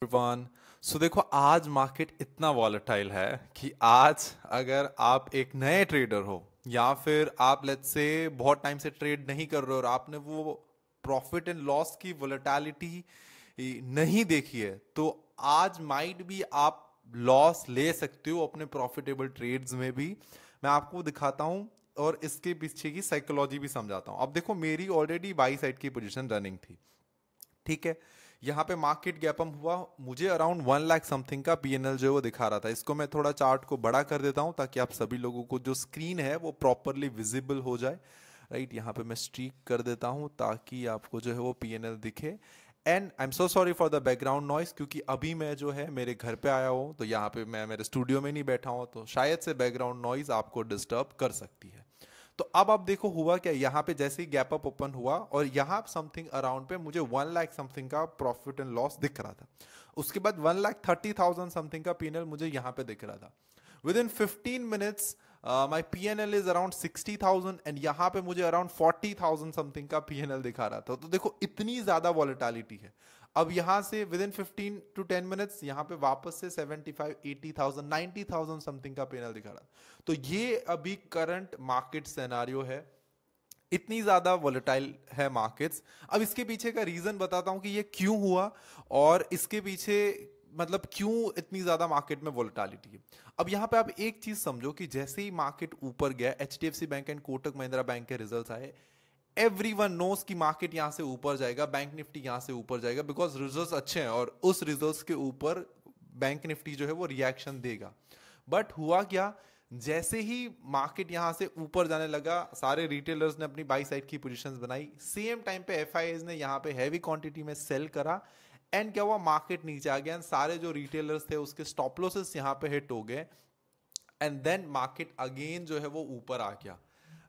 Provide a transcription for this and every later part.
Everyone. सो देखो, आज market इतना वॉलेटाइल है कि आज अगर आप एक नए ट्रेडर हो या फिर आप लेट्स से बहुत टाइम से ट्रेड नहीं कर रहे हो और आपने वो प्रॉफिट एंड लॉस की वॉलेटिलिटी नहीं देखी है, तो आज माइट भी आप लॉस ले सकते हो अपने प्रॉफिटेबल ट्रेड्स में भी। मैं आपको दिखाता हूं और इसके पीछे की साइकोलॉजी भी समझाता हूं। अब देखो, मेरी ऑलरेडी बाई साइड की पोजीशन रनिंग थी, ठीक है। यहाँ पे मार्केट गैप अप हुआ, मुझे अराउंड 1 लाख समथिंग का पीएनएल जो है वो दिखा रहा था। इसको मैं थोड़ा चार्ट को बड़ा कर देता हूँ ताकि आप सभी लोगों को जो स्क्रीन है वो प्रॉपरली विजिबल हो जाए। राइट, यहाँ पे मैं स्ट्रीक कर देता हूँ ताकि आपको जो है वो पीएनएल दिखे। And I am so sorry for the background noise, क्योंकि अभी मैं जो है मेरे घर पे आया हूँ, तो यहाँ पे मैं मेरे स्टूडियो में नहीं बैठा हूँ, तो शायद से बैकग्राउंड नॉइज आपको डिस्टर्ब कर सकती है। तो अब आप देखो हुआ क्या, यहाँ पे जैसे ही गैप अप ओपन हुआ और यहाँ समथिंग अराउंड पे मुझे 1 लाख समथिंग का प्रॉफिट एंड लॉस दिख रहा था। उसके बाद 1,30,000 समथिंग का पीएनएल मुझे यहाँ पे दिख रहा था। With in 15 minutes my PNL is around 60,000 and यहाँ पे मुझे अराउंड 40,000 समथिंग का पीएनएल दिखा रहा था। तो देखो, इतनी ज्यादा वॉलेटिलिटी है। अब यहाँ से विद इन 15 to 10 मिनट्स यहाँ पे वापस से 75, 80,000, 90,000 समथिंग का पीएनएल दिखा रहा। तो ये अभी करंट मार्केट सिनेरियो है, इतनी ज्यादा वॉलेटाइल है मार्केट्स। अब इसके पीछे का रीजन बताता हूं कि ये क्यों हुआ और इसके पीछे मतलब क्यों इतनी ज्यादा मार्केट में वॉलेटिलिटी है। अब यहां पे आप एक चीज समझो कि जैसे ही मार्केट ऊपर गया, HDFC bank and Kotak Mahindra bank के रिजल्ट्स आए, एवरीवन नोस कि मार्केट यहां से ऊपर जाएगा, बैंक निफ्टी यहां से ऊपर जाएगा, बिकॉज रिजल्ट्स अच्छे हैं और उस रिजल्ट्स के ऊपर बैंक निफ्टी जो है वो रिएक्शन देगा। बट हुआ क्या, जैसे ही मार्केट यहां से ऊपर जाने लगा, सारे रिटेलर्स ने अपनी बाई साइड की पोजीशंस बनाई, सेम टाइम पे एफआईआईज ने यहां पे हैवी क्वांटिटी में सेल करा। एंड क्या हुआ, मार्केट नीचे आ गया, सारे जो रिटेलर्स थे उसके स्टॉप लॉसेस यहां पे हिट हो गए एंड देन मार्केट अगेन जो है वो ऊपर आ गया।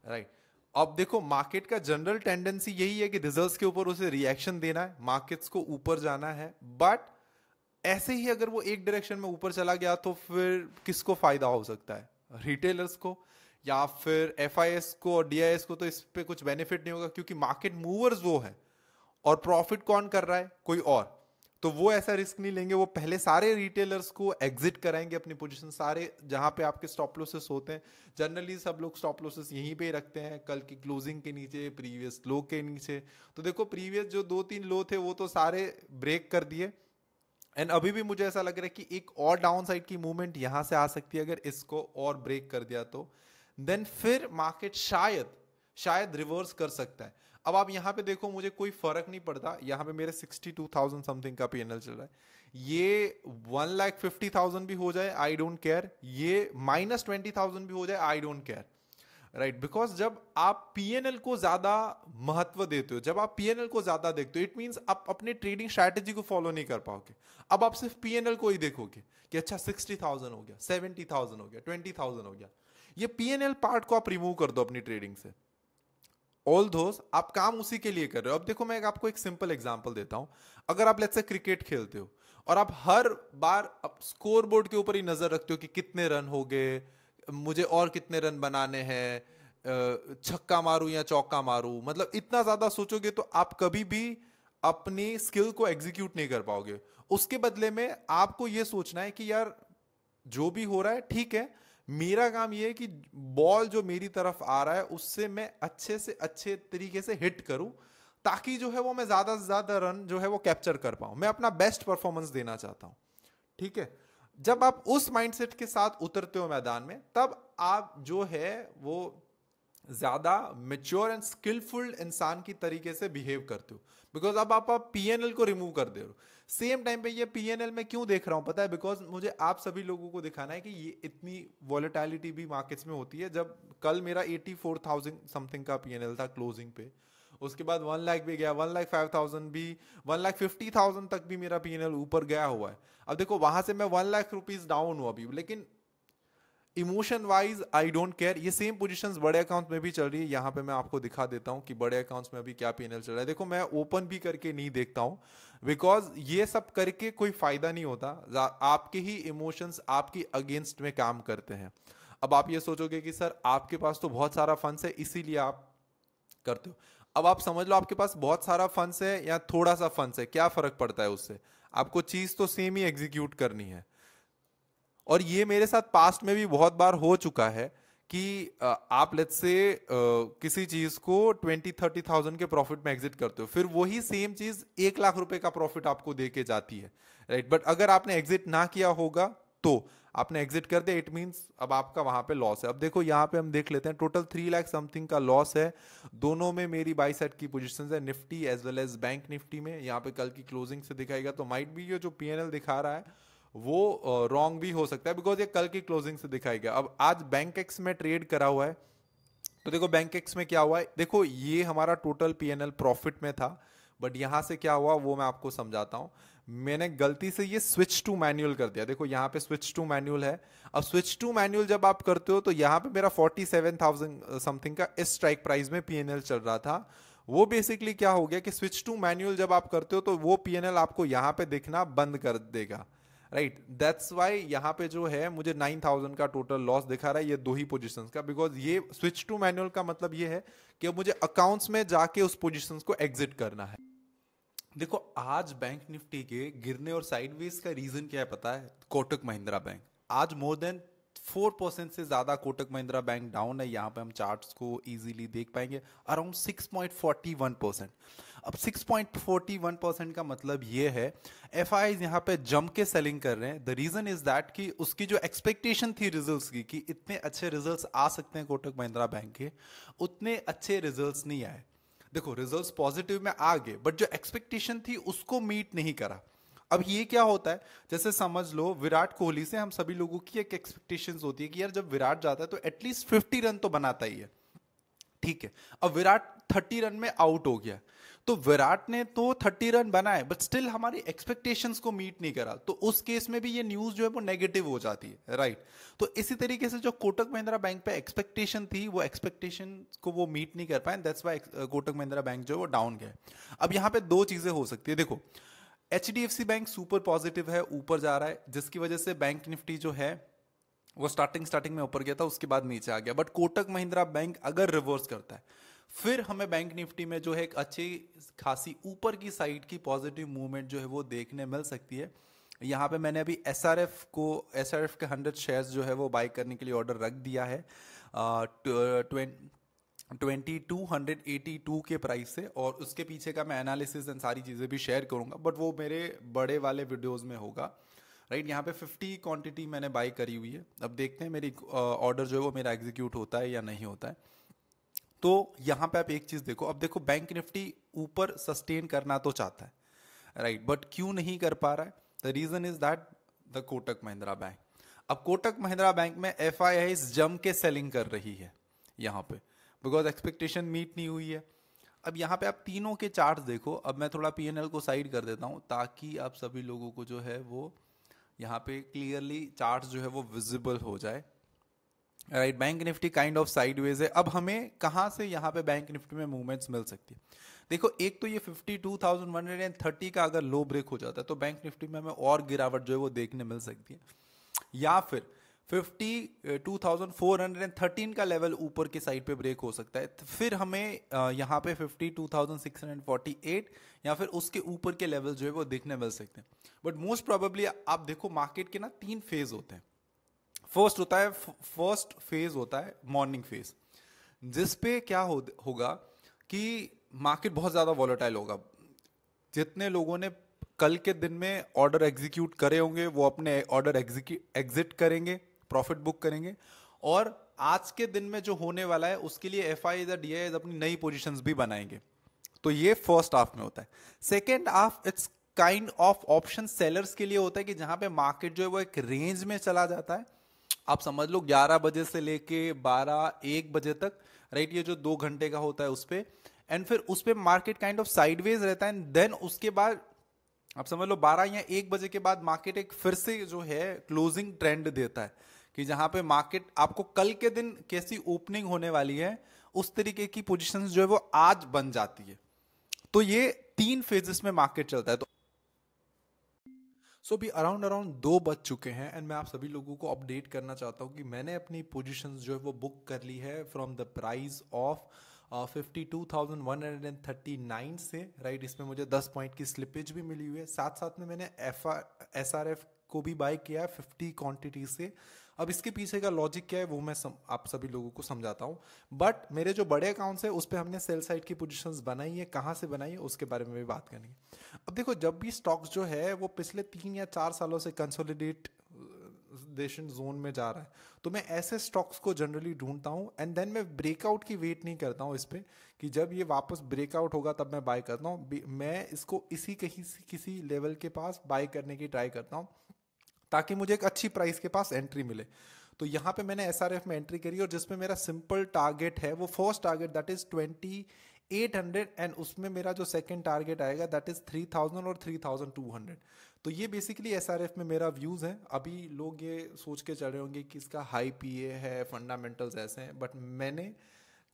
राइट, अब देखो मार्केट का जनरल टेंडेंसी यही है कि रिजल्ट्स के ऊपर उसे रिएक्शन देना है, मार्केट्स को ऊपर जाना है। बट ऐसे ही अगर वो एक डायरेक्शन में ऊपर चला गया तो फिर किसको फायदा हो सकता है? रिटेलर्स को या फिर एफआईएस को और डीआईएस को तो इस पे कुछ बेनिफिट नहीं होगा, क्योंकि मार्केट मूवर्स वो है और प्रॉफिट कौन कर रहा है? कोई और। तो वो ऐसा रिस्क नहीं लेंगे, वो पहले सारे रिटेलर्स को एग्जिट कराएंगे अपनी पोजीशन, सारे जहां पे आपके स्टॉप लॉसेस होते हैं। जनरली सब लोग स्टॉप लॉसेस यहीं पे ही रखते हैं, कल की क्लोजिंग के नीचे, प्रीवियस लो के नीचे। तो देखो, प्रीवियस जो 2-3 लो थे वो तो सारे ब्रेक कर दिए एंड अभी भी मुझे ऐसा लग रहा है कि एक और डाउन साइड की मूवमेंट यहां से आ सकती है। अगर इसको और ब्रेक कर दिया तो देन फिर मार्केट शायद शायद रिवर्स कर सकता है। अब आप यहां पे देखो, मुझे कोई फर्क नहीं पड़ता, यहां पे मेरे 62,000 समथिंग का पीएनएल चल रहा है। ये 1,50,000 भी हो जाए, आई डोंट केयर। ये -20,000 भी हो जाए, I don't care. Right, because जब आप पीएनएल को ज्यादा महत्व देते हो, जब आप पीएनएल को ज्यादा देखते हो, इट मींस आप अपने ट्रेडिंग स्ट्रैटेजी को फॉलो नहीं कर पाओगे। अब आप सिर्फ पीएनएल को ही देखोगे कि अच्छा 60,000 हो गया, 70,000 हो गया, 20,000 हो गया। ये पीएनएल पार्ट को आप रिमूव कर दो अपनी ट्रेडिंग से। ऑल दोस आप काम उसी के लिए कर रहे हो। अब देखो, मैं आपको एक सिंपल एग्जांपल देता हूं। अगर आप लेट्स से क्रिकेट खेलते हो और आप हर बार स्कोर बोर्ड के ऊपर ही नजर रखते हो कि कितने रन हो गए, मुझे और कितने रन बनाने हैं, छक्का मारूं या चौका मारूं, मतलब इतना ज्यादा सोचोगे तो आप कभी भी अपनी स्किल को एग्जीक्यूट नहीं कर पाओगे। उसके बदले में आपको यह सोचना है कि यार जो भी हो रहा है ठीक है, मेरा काम यह है कि बॉल जो मेरी तरफ आ रहा है उससे मैं अच्छे से अच्छे तरीके से हिट करूं, ताकि जो है वो मैं ज्यादा से ज्यादा रन जो है वो कैप्चर कर पाऊं। मैं अपना बेस्ट परफॉर्मेंस देना चाहता हूं, ठीक है। जब आप उस माइंडसेट के साथ उतरते हो मैदान में, तब आप जो है वो ज्यादा मेच्योर एंड स्किलफुल इंसान की तरीके से बिहेव करते हो। बिकॉज अब आप पीएनएल को रिमूव कर दे रहे हो। सेम टाइम पे ये पीएनएल में क्यों देख रहा हूं पता है? बिकॉज मुझे आप सभी लोगों को दिखाना है कि ये इतनी वॉलेटिलिटी भी मार्केट्स में होती है। जब कल मेरा 84,000 समथिंग का पीएनएल था क्लोजिंग पे, उसके बाद 1 लाख भी गया, 1,05,000 भी, 1,50,000 तक भी मेरा पीएनएल ऊपर गया हुआ है। अब देखो, वहां से मैं 1 लाख रुपीज डाउन हूं अभी, लेकिन emotion wise I don't care. ये सेम पोजीशंस बड़े अकाउंट में भी चल रही है। यहां पे मैं आपको दिखा देता हूं कि बड़े अकाउंट्स में अभी क्या पीएनएल चल रहा है। देखो, मैं ओपन भी करके नहीं देखता हूं, बिकॉज ये सब करके कोई फायदा नहीं होता। आपके ही इमोशंस आपकी अगेंस्ट में काम करते हैं। अब आप ये सोचोगे कि सर आपके पास तो बहुत सारा फंड्स है इसीलिए आप करते हो। अब आप समझ लो, आपके पास बहुत सारा फंड्स है या थोड़ा सा फंड्स है, क्या फर्क पड़ता है उससे? आपको चीज तो सेम ही एग्जीक्यूट करनी है। और ये मेरे साथ पास्ट में भी बहुत बार हो चुका है कि आप लेट्स से किसी चीज को 20-30 थाउजेंड के प्रॉफिट में एग्जिट करते हो, फिर वही सेम चीज 1 लाख रुपए का प्रॉफिट आपको दे के जाती है, राइट। बट अगर आपने एग्जिट ना किया होगा तो आपने एग्जिट कर दिया, इट मींस अब आपका वहां पे लॉस है। अब देखो यहाँ पे हम देख लेते हैं, टोटल 3 लाख समथिंग का लॉस है। दोनों में मेरी बाई साइड की पोजीशंस है, Nifty as well as bank Nifty में। यहाँ पे कल की क्लोजिंग से दिखाएगा तो माइट भी ये जो पीएनएल दिखा रहा है वो रॉन्ग भी हो सकता है, बिकॉज ये कल की क्लोजिंग से दिखाएगा। अब आज बैंक एक्स में ट्रेड करा हुआ है, तो देखो बैंक एक्स में क्या हुआ है, देखो ये हमारा टोटल पीएनएल प्रॉफिट में था, बट यहां से क्या हुआ वो मैं आपको समझाता हूं। मैंने गलती से ये स्विच टू मैनुअल कर दिया, देखो यहाँ पे स्विच टू मैनुअल है। अब स्विच टू मैनुअल जब आप करते हो तो यहाँ पे मेरा 47,000 समथिंग का इस स्ट्राइक प्राइस में पीएनएल चल रहा था। वो बेसिकली क्या हो गया कि स्विच टू मैनुअल जब आप करते हो तो वो पीएनएल आपको यहाँ पे दिखना बंद कर देगा, राइट। दैट्स वाई यहाँ पे जो है मुझे 9,000 का टोटल लॉस दिखा रहा है ये दो ही पोजीशंस का, बिकॉज ये स्विच टू मैनुअल का मतलब ये है कि अब मुझे अकाउंट्स में जाके उस पोजीशंस को एग्जिट करना है। देखो आज बैंक निफ्टी के गिरने और साइडवेज का रीजन क्या है पता है? कोटक महिंद्रा बैंक आज मोर देन 4% से ज्यादा कोटक महिंद्रा बैंक डाउन है। यहाँ पे हम चार्ट्स को इजीली देख पाएंगे, अराउंड 6.41%। अब 6.41% का मतलब ये है एफ आई यहाँ पे जम के सेलिंग कर रहे हैं। द रीजन इज दैट कि उसकी जो एक्सपेक्टेशन थी रिजल्ट्स की कि इतने अच्छे रिजल्ट्स आ सकते हैं कोटक महिंद्रा बैंक के, उतने अच्छे रिजल्ट्स नहीं आए। देखो रिजल्ट्स पॉजिटिव में आ गए, बट जो एक्सपेक्टेशन थी उसको मीट नहीं करा। अब ये क्या होता है, जैसे समझ लो विराट कोहली से हम सभी लोगों की एक एक्सपेक्टेशंस होती है कि यार जब विराट जाता है तो एटलीस्ट 50 रन तो बनाता ही है, ठीक है। अब विराट 30 रन में आउट हो गया, तो विराट ने तो 30 रन बनाए बट स्टिल हमारी एक्सपेक्टेशंस को मीट नहीं करा, तो उस केस में भी ये न्यूज जो है वो नेगेटिव हो जाती है, राइट। तो इसी तरीके से जो कोटक महिंद्रा बैंक पे एक्सपेक्टेशन थी वो एक्सपेक्टेशन को वो मीट नहीं कर पाए, that's why Kotak Mahindra bank जो है वो डाउन गया। अब यहाँ पे दो चीजें हो सकती है, देखो एचडीएफसी बैंक सुपर पॉजिटिव है, ऊपर जा रहा है, जिसकी वजह से बैंक निफ्टी जो है वो स्टार्टिंग में ऊपर गया था, उसके बाद नीचे आ गया। बट कोटक महिंद्रा बैंक अगर रिवर्स करता है फिर हमें बैंक निफ्टी में जो है एक अच्छी खासी ऊपर की साइड की पॉजिटिव मूवमेंट जो है वो देखने मिल सकती है। यहाँ पे मैंने अभी एसआरएफ के 100 शेयर्स जो है वो बाय करने के लिए ऑर्डर रख दिया है 2282 के प्राइस से, और उसके पीछे का मैं एनालिसिस एंड सारी चीज़ें भी शेयर करूंगा, बट वो मेरे बड़े वाले वीडियोस में होगा, राइट। यहाँ पे 50 क्वांटिटी मैंने बाई करी हुई है। अब देखते हैं मेरी ऑर्डर जो है वो मेरा एग्जीक्यूट होता है या नहीं होता है। तो यहाँ पे आप एक चीज देखो, अब देखो बैंक निफ्टी ऊपर सस्टेन करना तो चाहता है, राइट, बट क्यों नहीं कर पा रहा है? The reason is that the Kotak Mahindra bank. अब कोटक महिंद्रा बैंक में एफ आई आई जम के सेलिंग कर रही है यहाँ पे, बिकॉज एक्सपेक्टेशन मीट नहीं हुई है। अब यहाँ पे आप तीनों के चार्ट देखो, अब मैं थोड़ा पीएनएल को साइड कर देता हूँ ताकि आप सभी लोगों को जो है वो यहाँ पे क्लियरली चार्ट जो है वो विजिबल हो जाए, right. Bank Nifty kind of sideways है। अब हमें कहाँ से यहाँ पे बैंक निफ्टी में मूवमेंट्स मिल सकती है? देखो एक तो ये 52,130 का अगर लो ब्रेक हो जाता है तो बैंक निफ्टी में हमें और गिरावट जो है वो देखने मिल सकती है, या फिर 52,413 का लेवल ऊपर की साइड पे ब्रेक हो सकता है, तो फिर हमें यहाँ पे 52,648 या फिर उसके ऊपर के लेवल जो है वो देखने मिल सकते हैं। बट मोस्ट प्रोबेबली आप देखो मार्केट के ना 3 फेज होते हैं। फर्स्ट फेज होता है मॉर्निंग फेज, जिस पे क्या होगा कि मार्केट बहुत ज्यादा वॉलेटाइल होगा। जितने लोगों ने कल के दिन में ऑर्डर एग्जीक्यूट करे होंगे वो अपने ऑर्डर एग्जिट करेंगे, प्रॉफिट बुक करेंगे, और आज के दिन में जो होने वाला है उसके लिए एफ आई डी आई अपनी नई पोजीशंस भी बनाएंगे। तो ये फर्स्ट हाफ में होता है। Second half it's kind of option sellers के लिए होता है कि जहां पे मार्केट जो है वो एक रेंज में चला जाता है। आप समझ लो 11 बजे से लेके 12-1 बजे तक, राइट, ये जो 2 घंटे का होता है उस पे, एंड फिर उस पे मार्केट काइंड ऑफ साइडवेज रहता है, एंड देन उसके बाद आप समझ लो 12 या 1 बजे के बाद मार्केट एक फिर से जो है क्लोजिंग ट्रेंड देता है कि जहां पे मार्केट आपको कल के दिन कैसी ओपनिंग होने वाली है उस तरीके की पोजीशंस जो है वो आज बन जाती है। तो ये 3 फेजेस में मार्केट चलता है। तो सो भी अराउंड 2 बज चुके हैं, एंड मैं आप सभी लोगों को अपडेट करना चाहता हूं कि मैंने अपनी पोजीशंस जो है वो बुक कर ली है फ्रॉम द प्राइस ऑफ 52,139 से, राइट। इसमें मुझे 10 पॉइंट की स्लिपेज भी मिली हुई है। साथ साथ में मैंने SRF को भी बाय किया है 50 क्वांटिटी से। अब इसके पीछे का लॉजिक क्या है वो मैं आप सभी लोगों को समझाता हूँ। बट मेरे जो बड़े अकाउंट्स है उस पर हमने सेल साइड की पोजीशंस बनाई है, कहाँ से बनाई है उसके बारे में भी बात करनी है। अब देखो, जब भी स्टॉक्स जो है वो पिछले 3 या 4 सालों से कंसोलिडेट जोन में जा रहा है, तो मैं ऐसे स्टॉक्स को जनरली ढूंढता हूं एंड देन मैं ब्रेकआउट की वेट नहीं करता हूं इस पे कि जब ये वापस ब्रेकआउट होगा तब मैं बाय करता हूं। मैं इसको इसी कहीं किसी लेवल के पास बाय करने की ट्राई करता हूं ताकि मुझे एक अच्छी प्राइस के पास एंट्री मिले। तो यहाँ पे मैंने SRF में एंट्री करी और जिसमें मेरा सिंपल टारगेट है वो first target that is 2800 and उसमें मेरा जो सेकंड टारगेट आएगा दैट इज 3000 और 3200। तो ये बेसिकली SRF में मेरा व्यूज है। अभी लोग ये सोच के चल रहे होंगे कि इसका हाई PA है, फंडामेंटल्स ऐसे हैं, बट मैंने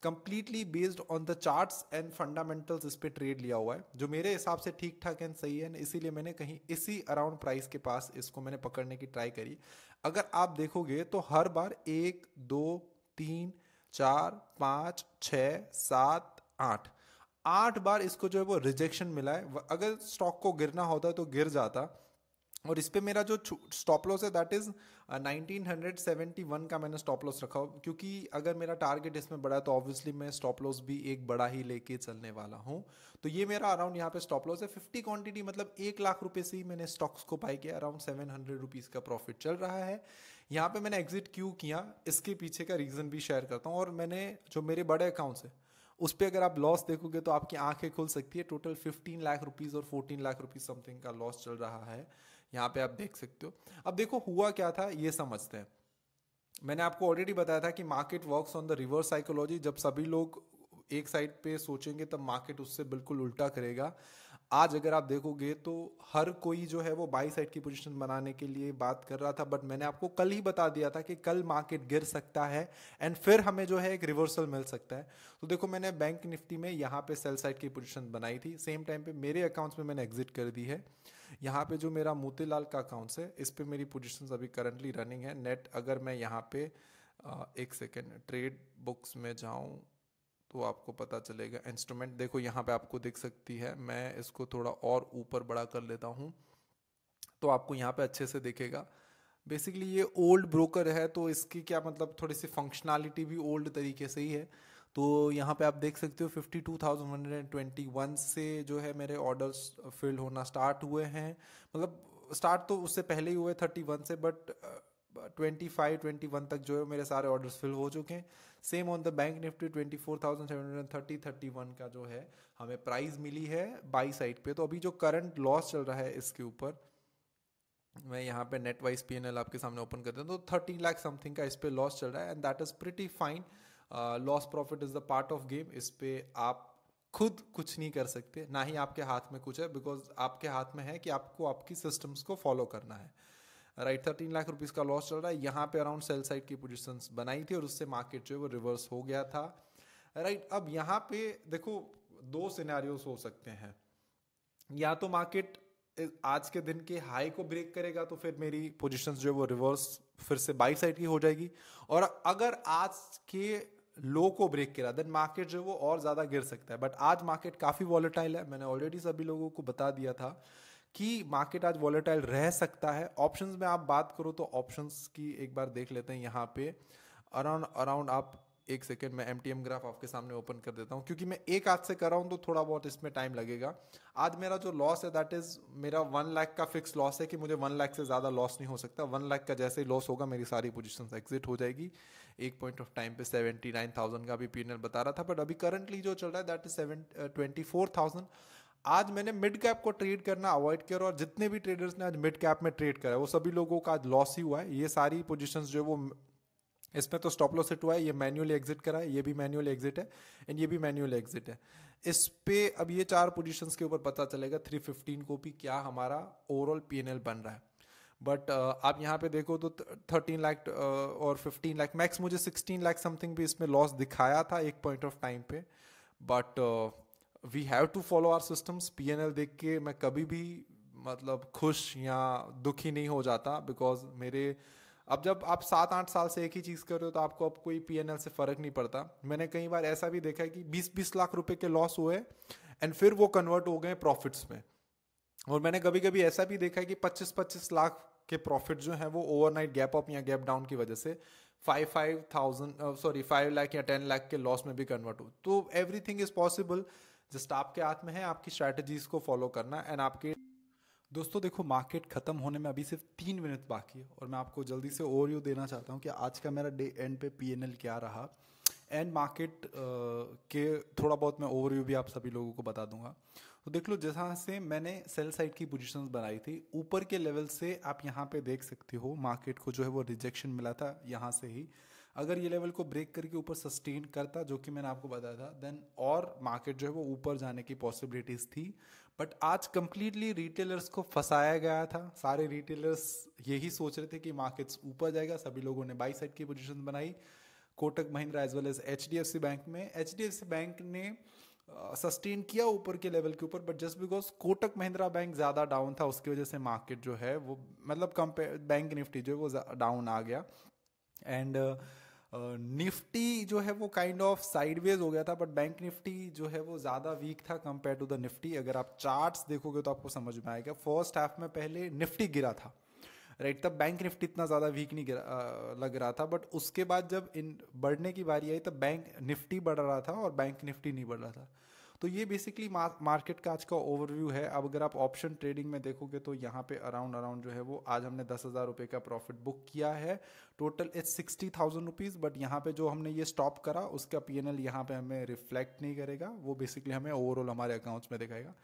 completely based on the charts and fundamentals इस पे ट्रेड लिया हुआ है, जो मेरे हिसाब से ठीक ठाक एंड सही है। इसीलिए मैंने कहीं इसी अराउंड प्राइस के पास इसको मैंने पकड़ने की ट्राई करी। अगर आप देखोगे तो हर बार 1, 2, 3, 4, 5, 6, 7, 8 8 बार इसको जो है वो रिजेक्शन मिला है। अगर स्टॉक को गिरना होता तो गिर जाता। और इस पे मेरा जो स्टॉप लॉस है दैट इज 1971 का मैंने स्टॉप लॉस रखा हो, क्योंकि अगर मेरा टारगेट इसमें बड़ा है तो ऑब्वियसली मैं स्टॉप लॉस भी एक बड़ा ही लेके चलने वाला हूं। तो ये मेरा अराउंड यहाँ पे स्टॉप लॉस है 50 क्वांटिटी, मतलब 1 लाख रुपए से ही मैंने स्टॉक्स को बाय किया। अराउंड 700 रुपीज का प्रॉफिट चल रहा है। यहाँ पे मैंने एग्जिट क्यों किया इसके पीछे का रीजन भी शेयर करता हूँ। और मैंने जो मेरे बड़े अकाउंट्स है उस पर अगर आप लॉस देखोगे तो आपकी आंखें खुल सकती है। टोटल 15 लाख रुपीज और 14 लाख रुपीज समथिंग का लॉस चल रहा है, यहाँ पे आप देख सकते हो। अब देखो हुआ क्या था ये समझते हैं। मैंने आपको ऑलरेडी बताया था कि market works on the reverse psychology. जब सभी लोग एक साइड पे सोचेंगे तब मार्केट उससे बिल्कुल उल्टा करेगा। आज अगर आप देखोगे तो हर कोई जो है वो बाई साइड की पोजीशन बनाने के लिए बात कर रहा था, बट मैंने आपको कल ही बता दिया था कि कल मार्केट गिर सकता है एंड फिर हमें जो है एक रिवर्सल मिल सकता है। तो देखो मैंने बैंक निफ्टी में यहाँ पे सेल साइड की पोजीशन बनाई थी, सेम टाइम पे मेरे अकाउंट्स में मैंने एग्जिट कर दी है। यहाँ पे जो मेरा मोतीलाल का अकाउंट्स है इस पे मेरी पोजीशंस अभी करंटली रनिंग है। नेट अगर मैं यहाँ पे एक सेकेंड ट्रेड बुक्स में जाऊँ तो आपको पता चलेगा। इंस्ट्रूमेंट देखो यहाँ पे आपको दिख सकती है, मैं इसको थोड़ा और ऊपर बड़ा कर लेता हूँ तो आपको यहाँ पे अच्छे से दिखेगा। बेसिकली ये ओल्ड ब्रोकर है तो इसकी क्या मतलब थोड़ी सी फंक्शनैलिटी भी ओल्ड तरीके से ही है। तो यहाँ पे आप देख सकते हो 52,121 से जो है मेरे ऑर्डर्स फिल होना स्टार्ट हुए हैं। मतलब स्टार्ट तो उससे पहले ही हुए 31 से, बट 25-21 तक जो है मेरे सारे ऑर्डर्स फिल हो चुके हैं। Same on the bank Nifty 24,731 का जो है हमें प्राइस मिली है बाई साइड पे। तो अभी जो करंट लॉस चल रहा है इसके ऊपर मैं यहाँ पे नेट वाइज PNL आपके सामने ओपन कर देता हूँ तो 30 लाख समथिंग का इस पे लॉस चल रहा है and that is pretty fine. Loss profit is the part of game. इस पे आप खुद कुछ नहीं कर सकते, ना ही आपके हाथ में कुछ है, बिकॉज आपके हाथ में है कि आपको आपकी सिस्टम्स को फॉलो करना है, राइट। 13 लाख रुपीस का लॉस चल रहा है। यहाँ पे अराउंड सेल साइड की पोजीशंस बनाई थी और उससे मार्केट जो है वो रिवर्स हो गया था, राइट। अब यहाँ पे देखो दो सिनेरियोस हो सकते हैं। या तो मार्केट आज के दिन के हाई को ब्रेक करेगा तो फिर मेरी पोजीशंस जो है वो रिवर्स फिर से बाई साइड की हो जाएगी, और अगर आज के लो को ब्रेक करा देन मार्केट जो है वो और ज्यादा गिर सकता है। बट आज मार्केट काफी वॉलेटाइल है, मैंने ऑलरेडी सभी लोगों को बता दिया था कि मार्केट आज वॉलेटाइल रह सकता है। ऑप्शंस में आप बात करो तो ऑप्शंस की एक बार देख लेते हैं। यहाँ पे अराउंड अराउंड आप एक सेकेंड में MTM ग्राफ आपके सामने ओपन कर देता हूँ, क्योंकि मैं एक हाथ से कर रहा हूँ तो थोड़ा बहुत इसमें टाइम लगेगा। आज मेरा जो लॉस है दैट इज मेरा 1 लाख का फिक्स लॉस है कि मुझे 1 लाख से ज्यादा लॉस नहीं हो सकता। 1 लाख का जैसे ही लॉस होगा मेरी सारी पोजीशंस एग्जिट हो जाएगी। एक पॉइंट ऑफ टाइम पे 79,000 का भी PNL बता रहा था, बट अभी करंटली जो चल रहा है दैट इज 24,000। आज मैंने मिड कैप को ट्रेड करना अवॉइड किया और जितने भी ट्रेडर्स ने आज मिड कैप में ट्रेड करा है वो सभी लोगों का आज लॉस ही हुआ है। ये सारी पोजीशंस जो है वो इसमें तो स्टॉप लॉस हिट हुआ है, ये मैन्युअली एग्जिट करा है, ये भी मैन्युअल एग्जिट है एंड ये भी मैन्युअल एग्जिट है। इस पे अब ये 4 पोजीशंस के ऊपर पता चलेगा 315 को भी क्या हमारा ओवरऑल PNL बन रहा है। बट आप यहाँ पे देखो तो 13 लाख और 15 लाख मैक्स, मुझे 16 लाख समथिंग भी इसमें लॉस दिखाया था एक पॉइंट ऑफ टाइम पे। But we have to follow our systems. PNL देख के मैं कभी भी मतलब खुश या दुखी नहीं हो जाता, बिकॉज मेरे अब जब आप 7-8 साल से एक ही चीज़ कर रहे हो तो आपको अब कोई पीएनएल से फर्क नहीं पड़ता। मैंने कई बार ऐसा भी देखा है कि 20-20 लाख रुपए के लॉस हुए एंड फिर वो कन्वर्ट हो गए प्रॉफिट्स में। और मैंने कभी कभी ऐसा भी देखा है कि 25-25 लाख के प्रॉफिट जो है वो ओवरनाइट गैप अप या गैप डाउन की वजह से 5 लाख या 10 लाख के लॉस में भी कन्वर्ट हो। तो एवरीथिंग इज पॉसिबल, जस्ट आपके हाथ में है आपकी स्ट्रैटेजीज को फॉलो करना एंड आपके। दोस्तों देखो, मार्केट खत्म होने में अभी सिर्फ 3 मिनट बाकी है और मैं आपको जल्दी से ओवरव्यू देना चाहता हूँ कि आज का मेरा डे एंड पे पीएनएल क्या रहा एंड मार्केट के थोड़ा बहुत मैं ओवरव्यू भी आप सभी लोगों को बता दूंगा। तो देख लो, जहाँ से मैंने सेल साइड की पोजीशंस बनाई थी ऊपर के लेवल से आप यहाँ पे देख सकते हो मार्केट को जो है वो रिजेक्शन मिला था यहाँ से ही। अगर ये लेवल को ब्रेक करके ऊपर सस्टेन करता, जो कि मैंने आपको बताया था, देन और मार्केट जो है वो ऊपर जाने की पॉसिबिलिटीज थी। बट आज कंप्लीटली रिटेलर्स को फंसाया गया था। सारे रिटेलर्स यही सोच रहे थे कि मार्केट्स ऊपर जाएगा, सभी लोगों ने बाई साइड की पोजीशन बनाई। Kotak Mahindra as well as HDFC bank में, एचडीएफसी बैंक ने सस्टेन किया ऊपर के लेवल के ऊपर, but just because Kotak Mahindra bank ज़्यादा डाउन था उसकी वजह से मार्केट जो है वो मतलब कंपेयर बैंक निफ्टी जो है वो डाउन आ गया। एंड निफ्टी जो है वो काइंड ऑफ साइडवेज हो गया था, बट बैंक निफ्टी जो है वो ज़्यादा वीक था कंपेयर टू द निफ्टी। अगर आप चार्ट्स देखोगे तो आपको समझ में आएगा, फर्स्ट हाफ में पहले निफ्टी गिरा था, राइट, तब बैंक निफ्टी इतना ज़्यादा वीक नहीं लग रहा था। बट उसके बाद जब इन बढ़ने की बारी आई तब बैंक निफ्टी बढ़ रहा था और बैंक निफ्टी नहीं बढ़ रहा था। तो ये बेसिकली मार्केट का आज का ओवरव्यू है। अब अगर आप ऑप्शन ट्रेडिंग में देखोगे तो यहाँ पे अराउंड अराउंड जो है वो आज हमने 10,000 रुपये का प्रॉफिट बुक किया है। टोटल इट्स 60,000 रुपीज़, बट यहाँ पे जो हमने ये स्टॉप करा उसका पीएनएल यहाँ पे हमें रिफ्लेक्ट नहीं करेगा, वो बेसिकली हमें ओवरऑल हमारे अकाउंट्स में दिखाएगा।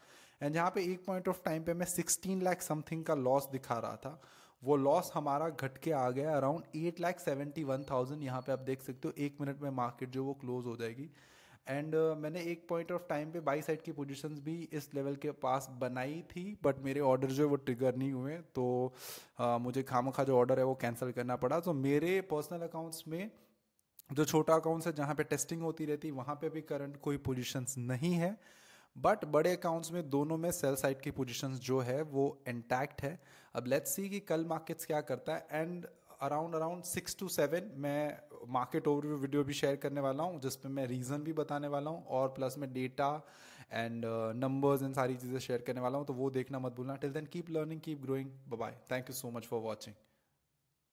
एंड यहाँ पे एक पॉइंट ऑफ टाइम पे मैं 16 लाख समथिंग का लॉस दिखा रहा था, वो लॉस हमारा घट के आ गया अराउंड 8,71,000। यहाँ पे आप देख सकते हो 1 मिनट में मार्केट जो वो क्लोज हो जाएगी। एंड मैंने एक पॉइंट ऑफ टाइम पे बाई साइड की पोजीशंस भी इस लेवल के पास बनाई थी, बट मेरे ऑर्डर जो है वो ट्रिगर नहीं हुए, तो मुझे खामखा जो ऑर्डर है वो कैंसिल करना पड़ा। तो मेरे पर्सनल अकाउंट्स में जो छोटा अकाउंट्स है जहाँ पे टेस्टिंग होती रहती वहाँ पे भी करंट कोई पोजीशंस नहीं है, बट बड़े अकाउंट्स में दोनों में सेल साइड की पोजीशंस जो है वो इंटैक्ट है। अब लेट्स सी कि कल मार्केट्स क्या करता है। एंड अराउंड अराउंड 6 to 7 मैं मार्केट ओवरव्यू वीडियो भी शेयर करने वाला हूँ जिसमें मैं रीज़न भी बताने वाला हूँ और प्लस में डेटा एंड नंबर्स एंड सारी चीज़ें शेयर करने वाला हूँ, तो वो देखना मत भूलना। Till then keep learning, keep growing, bye bye, thank you so much for watching.